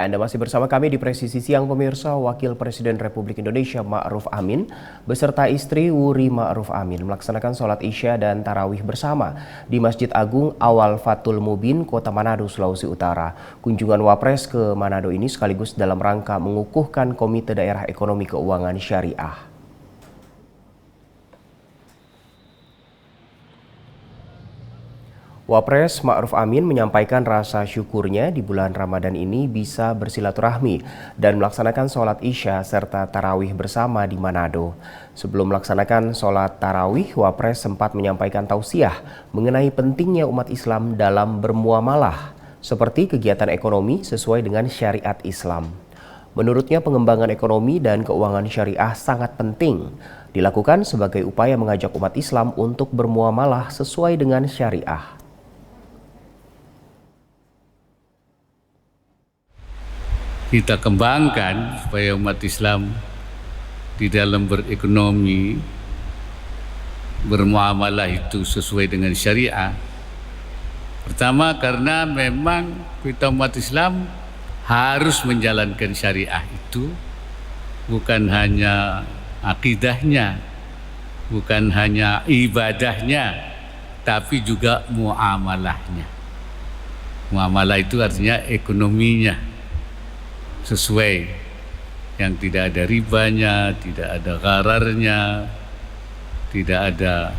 Ya, Anda masih bersama kami di Presisi Siang pemirsa. Wakil Presiden Republik Indonesia Ma'ruf Amin beserta istri Wuri Ma'ruf Amin melaksanakan sholat Isya dan tarawih bersama di Masjid Agung Awal Fatul Mubin, Kota Manado, Sulawesi Utara. Kunjungan Wapres ke Manado ini sekaligus dalam rangka mengukuhkan Komite Daerah Ekonomi Keuangan Syariah. Wapres Ma'ruf Amin menyampaikan rasa syukurnya di bulan Ramadan ini bisa bersilaturahmi dan melaksanakan sholat Isya serta tarawih bersama di Manado. Sebelum melaksanakan sholat tarawih, Wapres sempat menyampaikan tausiah mengenai pentingnya umat Islam dalam bermuamalah, seperti kegiatan ekonomi sesuai dengan syariat Islam. Menurutnya pengembangan ekonomi dan keuangan syariah sangat penting dilakukan sebagai upaya mengajak umat Islam untuk bermuamalah sesuai dengan syariah. Kita kembangkan supaya umat Islam di dalam berekonomi, bermuamalah itu sesuai dengan syariah. Pertama, karena memang kita umat Islam harus menjalankan syariah itu, bukan hanya akidahnya, bukan hanya ibadahnya, tapi juga muamalahnya. Muamalah itu artinya ekonominya sesuai, yang tidak ada ribanya, tidak ada ghararnya, tidak ada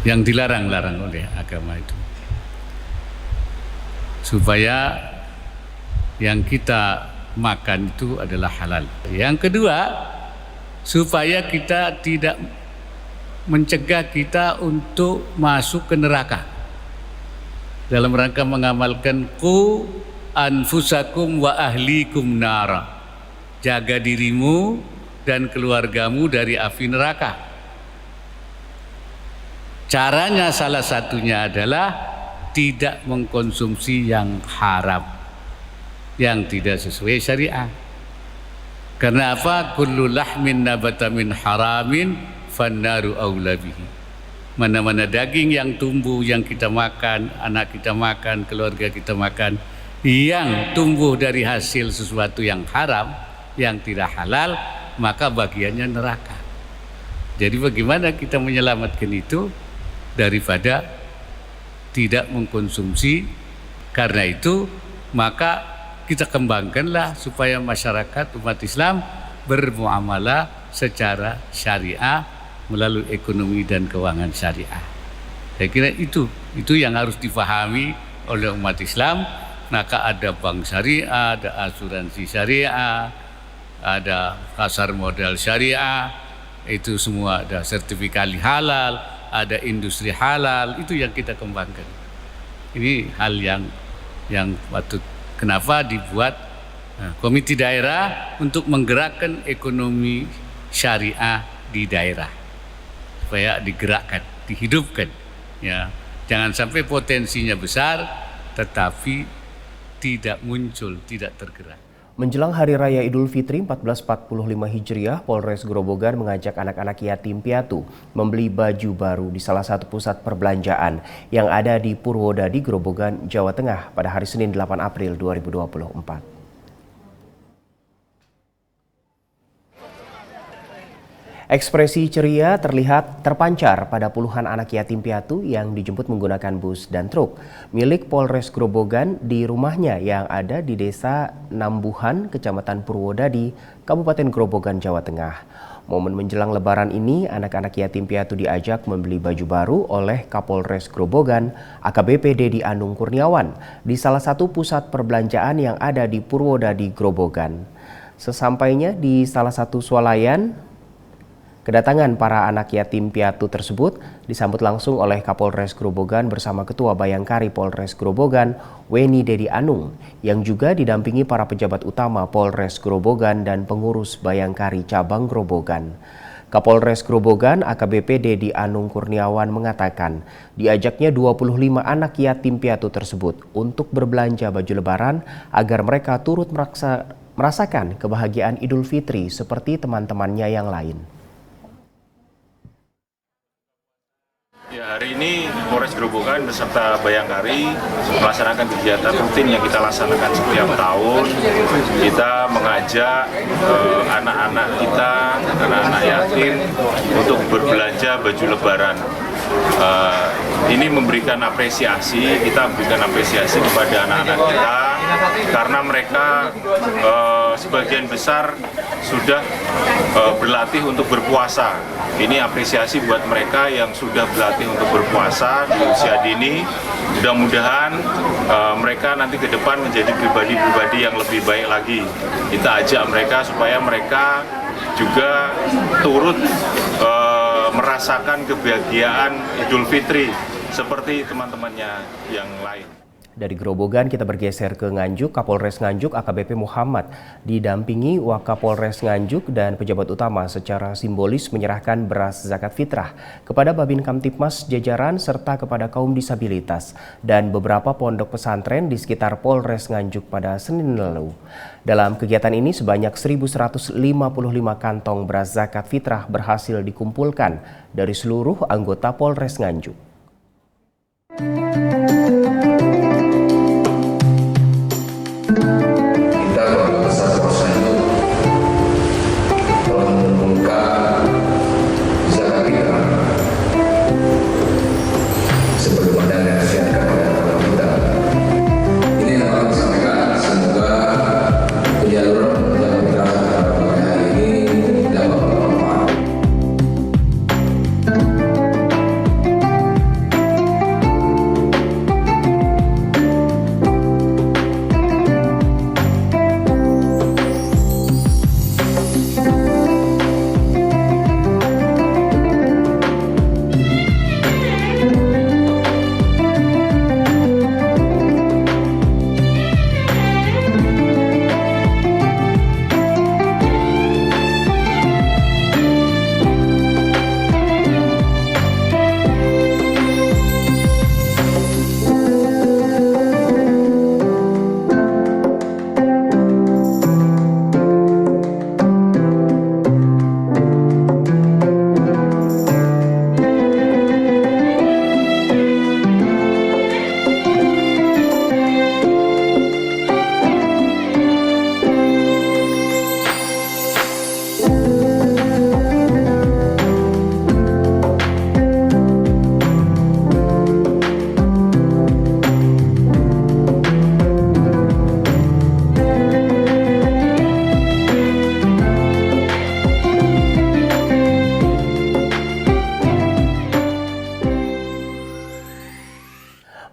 yang dilarang-larang oleh agama itu, supaya yang kita makan itu adalah halal. Yang kedua, supaya kita tidak mencegah kita untuk masuk ke neraka dalam rangka mengamalkan qu anfusakum wa ahlikum nara, jaga dirimu dan keluargamu dari api neraka. Caranya salah satunya adalah tidak mengkonsumsi yang haram, yang tidak sesuai syariah. Karena apa? Kullu lahmin nabata min haramin fannaru aula bihi. Mana-mana daging yang tumbuh, yang kita makan, anak kita makan, keluarga kita makan, yang tumbuh dari hasil sesuatu yang haram, yang tidak halal, maka bagiannya neraka. Jadi bagaimana kita menyelamatkan itu daripada tidak mengkonsumsi? Karena itu maka kita kembangkanlah supaya masyarakat umat Islam bermuamalah secara syariah melalui ekonomi dan keuangan syariah. Saya kira itu yang harus difahami oleh umat Islam. Maka ada bank syariah, ada asuransi syariah, ada pasar modal syariah, itu semua ada sertifikat halal, ada industri halal, itu yang kita kembangkan. Ini hal yang patut. Kenapa dibuat komite daerah untuk menggerakkan ekonomi syariah di daerah, supaya digerakkan, dihidupkan, ya. Jangan sampai potensinya besar tetapi tidak muncul, tidak tergerak. Menjelang Hari Raya Idul Fitri 1445 Hijriah, Polres Grobogan mengajak anak-anak yatim piatu membeli baju baru di salah satu pusat perbelanjaan yang ada di Purwodadi, Grobogan, Jawa Tengah pada hari Senin 8 April 2024. Ekspresi ceria terlihat terpancar pada puluhan anak yatim piatu yang dijemput menggunakan bus dan truk milik Polres Grobogan di rumahnya yang ada di Desa Nambuhan, Kecamatan Purwodadi, Kabupaten Grobogan, Jawa Tengah. Momen menjelang Lebaran ini, anak-anak yatim piatu diajak membeli baju baru oleh Kapolres Grobogan, AKBP Dedi Anung Kurniawan, di salah satu pusat perbelanjaan yang ada di Purwodadi, Grobogan. Sesampainya di salah satu swalayan, kedatangan para anak yatim piatu tersebut disambut langsung oleh Kapolres Grobogan bersama Ketua Bayangkari Polres Grobogan, Weni Dedi Anung, yang juga didampingi para pejabat utama Polres Grobogan dan pengurus Bayangkari Cabang Grobogan. Kapolres Grobogan, AKBP Dedi Anung Kurniawan mengatakan diajaknya 25 anak yatim piatu tersebut untuk berbelanja baju lebaran agar mereka turut merasakan kebahagiaan Idul Fitri seperti teman-temannya yang lain. Ya, Hari ini Polres Grobogan beserta Bayangkari melaksanakan kegiatan rutin yang kita laksanakan setiap tahun. Kita mengajak anak-anak kita, anak-anak yatim untuk berbelanja baju lebaran. Ini memberikan apresiasi, kita memberikan apresiasi kepada anak-anak kita karena mereka sebagian besar sudah berlatih untuk berpuasa. Ini apresiasi buat mereka yang sudah berlatih untuk berpuasa di usia dini. Mudah-mudahan mereka nanti ke depan menjadi pribadi-pribadi yang lebih baik lagi. Kita ajak mereka supaya mereka juga turut merasakan kebahagiaan Idul Fitri seperti teman-temannya yang lain. Dari Grobogan kita bergeser ke Nganjuk. Kapolres Nganjuk AKBP Muhammad didampingi Wakapolres Nganjuk dan pejabat utama secara simbolis menyerahkan beras zakat fitrah kepada Babin Kamtipmas jajaran serta kepada kaum disabilitas dan beberapa pondok pesantren di sekitar Polres Nganjuk pada Senin lalu. Dalam kegiatan ini sebanyak 1.155 kantong beras zakat fitrah berhasil dikumpulkan dari seluruh anggota Polres Nganjuk.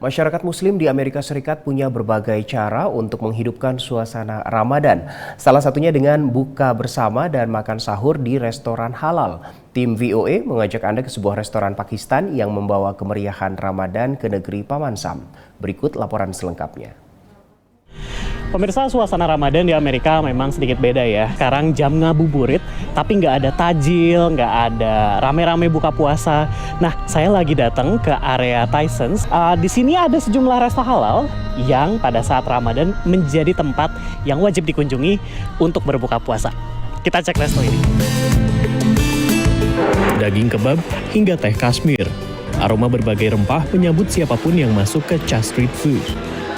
Masyarakat Muslim di Amerika Serikat punya berbagai cara untuk menghidupkan suasana Ramadan. Salah satunya dengan buka bersama dan makan sahur di restoran halal. Tim VOA mengajak Anda ke sebuah restoran Pakistan yang membawa kemeriahan Ramadan ke negeri Paman Sam. Berikut laporan selengkapnya. Pemirsa, suasana Ramadan di Amerika memang sedikit beda ya. Sekarang jam ngabuburit, tapi nggak ada tajil, nggak ada rame-rame buka puasa. Nah, saya lagi datang ke area Tyson's. Di sini ada sejumlah resto halal yang pada saat Ramadan menjadi tempat yang wajib dikunjungi untuk berbuka puasa. Kita cek resto ini. Daging kebab hingga teh Kashmir. Aroma berbagai rempah menyambut siapapun yang masuk ke Cha Street Food.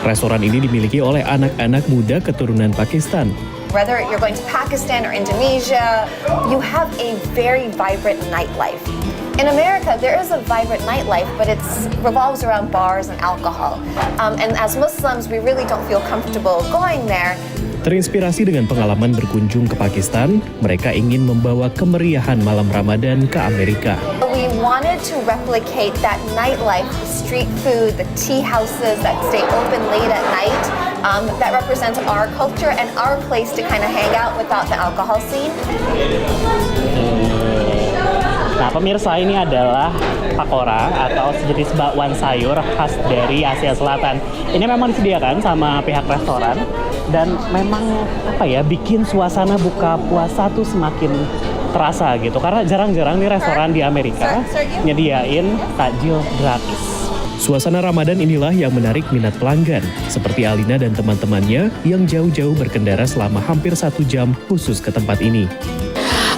Restoran ini dimiliki oleh anak-anak muda keturunan Pakistan. Whether you're going to Pakistan or Indonesia, you have a very vibrant nightlife. In America, there is a vibrant nightlife, but it revolves around bars and alcohol. And as Muslims, we really don't feel comfortable going there. Terinspirasi dengan pengalaman berkunjung ke Pakistan, mereka ingin membawa kemeriahan malam Ramadan ke Amerika. We wanted to replicate that nightlife, the street food, the tea houses that stay open late at night, that represents our culture and our place to kind of hang out without the alcohol scene. Nah, pemirsa, ini adalah pakora atau sejenis bakwan sayur khas dari Asia Selatan. Ini memang disediakan sama pihak restoran dan memang bikin suasana buka puasa tuh semakin terasa gitu. Karena jarang-jarang nih restoran di Amerika nyediain takjil gratis. Suasana Ramadan inilah yang menarik minat pelanggan, seperti Alina dan teman-temannya yang jauh-jauh berkendara selama hampir 1 jam khusus ke tempat ini.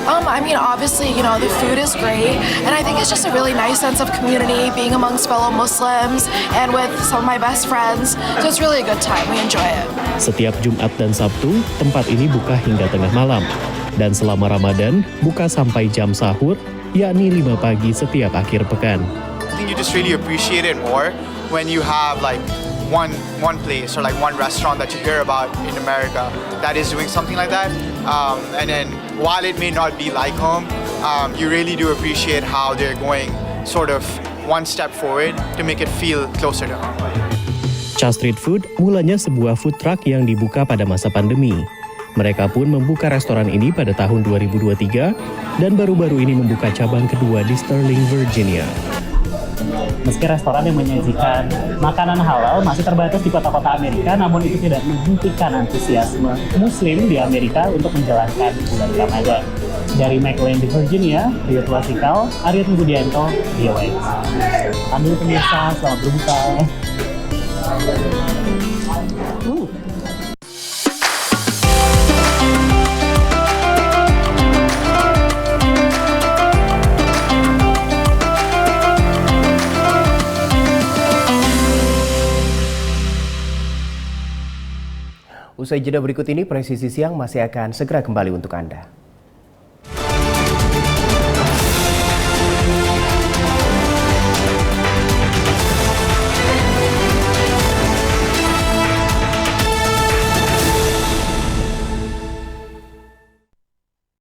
I mean, obviously, the food is great, and I think it's just a really nice sense of community, being amongst fellow Muslims and with some of my best friends. So it's really a good time. We enjoy it. Setiap Jumat dan Sabtu, tempat ini buka hingga tengah malam. Dan selama Ramadan, buka sampai jam sahur, yakni 5 pagi setiap akhir pekan. I think you just really appreciate it more when you have like one place or like one restaurant that you hear about in America that is doing something like that. And then while it may not be like home, you really do appreciate how they're going sort of one step forward to make it feel closer to home. Cha Street Food mulanya sebuah food truck yang dibuka pada masa pandemi. Mereka pun membuka restoran ini pada tahun 2023 dan baru-baru ini membuka cabang kedua di Sterling, Virginia. Meski restoran yang menyajikan makanan halal masih terbatas di kota-kota Amerika, namun itu tidak menghentikan antusiasme Muslim di Amerika untuk menjalankan bulan Ramadan. Dari McLean di Virginia, Rio Twasikal, Arya Budianto, VOA. Sambil pemirsa, selamat berbuka. Usai jeda berikut ini, Presisi Siang masih akan segera kembali untuk Anda.